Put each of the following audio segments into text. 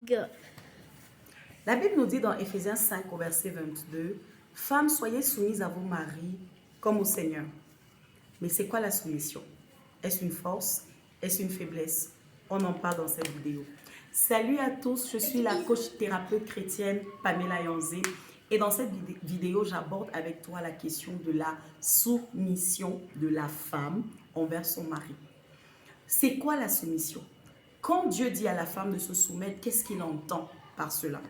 Go. La Bible nous dit dans Éphésiens 5 au verset 22, « Femmes, soyez soumises à vos maris comme au Seigneur. » Mais c'est quoi la soumission? Est-ce une force? Est-ce une faiblesse? On en parle dans cette vidéo. Salut à tous, je suis la coach thérapeute chrétienne Pamela Yanzé. Et dans cette vidéo, j'aborde avec toi la question de la soumission de la femme envers son mari. C'est quoi la soumission? Quand Dieu dit à la femme de se soumettre, qu'est-ce qu'il entend par cela?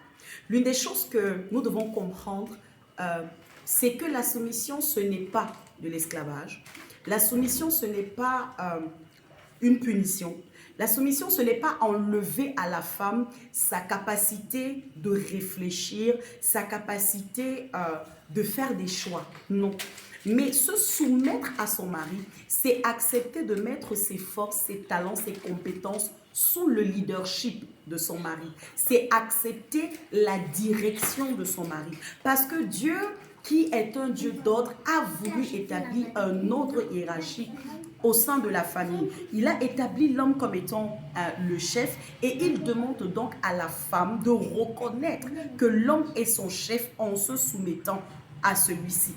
L'une des choses que nous devons comprendre, c'est que la soumission, ce n'est pas de l'esclavage. La soumission, ce n'est pas une punition. La soumission, ce n'est pas enlever à la femme sa capacité de réfléchir, sa capacité de faire des choix. Non. Mais se soumettre à son mari, c'est accepter de mettre ses forces, ses talents, ses compétences sous le leadership de son mari. C'est accepter la direction de son mari. Parce que Dieu, qui est un Dieu d'ordre, a voulu établir un ordre hiérarchique au sein de la famille. Il a établi l'homme comme étant le chef et il demande donc à la femme de reconnaître que l'homme est son chef en se soumettant à celui-ci.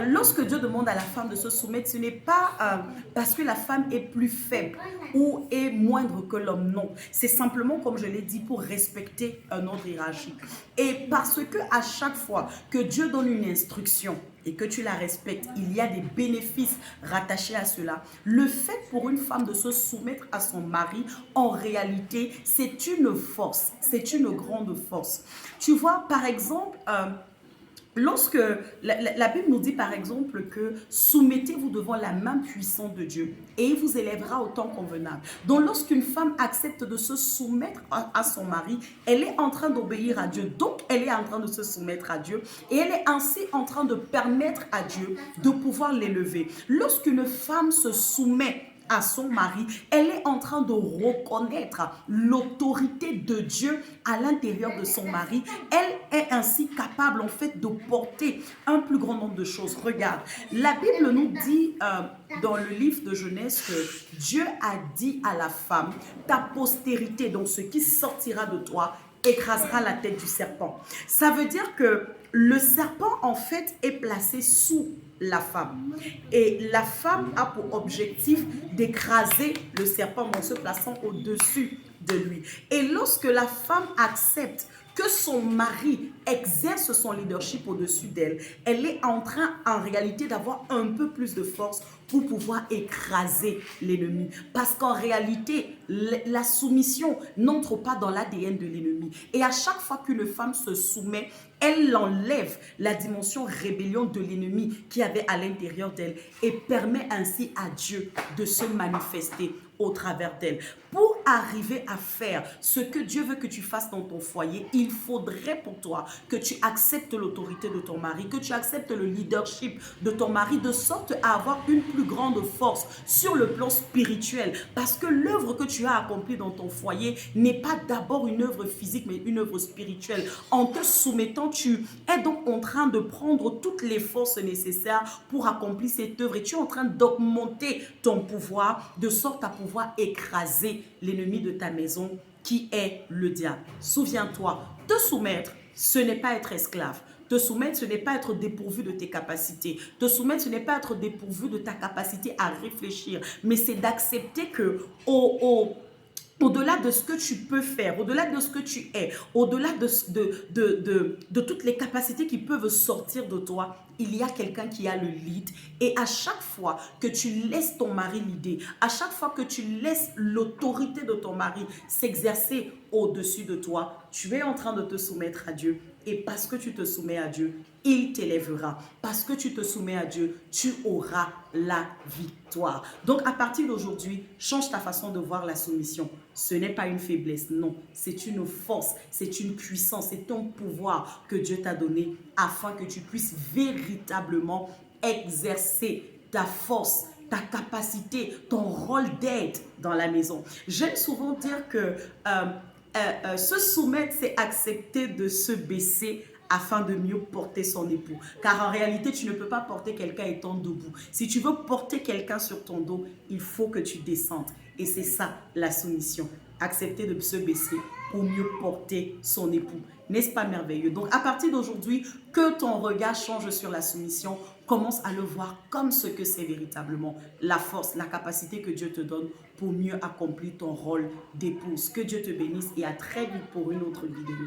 Lorsque Dieu demande à la femme de se soumettre, ce n'est pas parce que la femme est plus faible ou est moindre que l'homme, non. C'est simplement, comme je l'ai dit, pour respecter un ordre hiérarchique. Et parce que à chaque fois que Dieu donne une instruction et que tu la respectes, il y a des bénéfices rattachés à cela. Le fait pour une femme de se soumettre à son mari, en réalité, c'est une force, c'est une grande force. Tu vois, par exemple, lorsque la Bible nous dit par exemple que soumettez-vous devant la main puissante de Dieu et il vous élèvera au temps convenable. Donc lorsqu'une femme accepte de se soumettre à son mari, elle est en train d'obéir à Dieu. Donc elle est en train de se soumettre à Dieu et elle est ainsi en train de permettre à Dieu de pouvoir l'élever. Lorsqu'une femme se soumet à son mari, elle est en train de reconnaître l'autorité de Dieu à l'intérieur de son mari. Elle est ainsi capable en fait de porter un plus grand nombre de choses. Regarde, la Bible nous dit dans le livre de Genèse que Dieu a dit à la femme, ta postérité, donc ce qui sortira de toi, écrasera la tête du serpent. Ça veut dire que le serpent en fait est placé sous la femme et la femme a pour objectif d'écraser le serpent en se plaçant au-dessus de lui. Et lorsque la femme accepte que son mari exerce son leadership au-dessus d'elle, elle est en train en réalité d'avoir un peu plus de force pour pouvoir écraser l'ennemi. Parce qu'en réalité, la soumission n'entre pas dans l'ADN de l'ennemi. Et à chaque fois qu'une femme se soumet, elle enlève la dimension rébellion de l'ennemi qui avait à l'intérieur d'elle et permet ainsi à Dieu de se manifester au travers d'elle. Pour arriver à faire ce que Dieu veut que tu fasses dans ton foyer, il faudrait pour toi que tu acceptes l'autorité de ton mari, que tu acceptes le leadership de ton mari, de sorte à avoir une plus grande force sur le plan spirituel. Parce que l'œuvre que tu as accomplie dans ton foyer n'est pas d'abord une œuvre physique, mais une œuvre spirituelle. En te soumettant, tu es donc en train de prendre toutes les forces nécessaires pour accomplir cette œuvre et tu es en train d'augmenter ton pouvoir de sorte à pouvoir écraser l'ennemi de ta maison qui est le diable. Souviens-toi, te soumettre, ce n'est pas être esclave. Te soumettre, ce n'est pas être dépourvu de tes capacités. Te soumettre, ce n'est pas être dépourvu de ta capacité à réfléchir, mais c'est d'accepter que au-delà de ce que tu peux faire, au-delà de ce que tu es, au-delà de toutes les capacités qui peuvent sortir de toi, il y a quelqu'un qui a le lead. Et à chaque fois que tu laisses ton mari leader, à chaque fois que tu laisses l'autorité de ton mari s'exercer au-dessus de toi, tu es en train de te soumettre à Dieu. Et parce que tu te soumets à Dieu, il t'élèvera. Parce que tu te soumets à Dieu, tu auras la victoire. Donc à partir d'aujourd'hui, change ta façon de voir la soumission. Ce n'est pas une faiblesse, non. C'est une force, c'est une puissance, c'est un pouvoir que Dieu t'a donné afin que tu puisses véritablement exercer ta force, ta capacité, ton rôle d'aide dans la maison. J'aime souvent dire que se soumettre, c'est accepter de se baisser afin de mieux porter son époux. Car en réalité, tu ne peux pas porter quelqu'un étant debout. Si tu veux porter quelqu'un sur ton dos, il faut que tu descendes. Et c'est ça, la soumission. accepter de se baisser pour mieux porter son époux. N'est-ce pas merveilleux? Donc, à partir d'aujourd'hui, que ton regard change sur la soumission, commence à le voir comme ce que c'est véritablement, la force, la capacité que Dieu te donne pour mieux accomplir ton rôle d'épouse. Que Dieu te bénisse et à très vite pour une autre vidéo.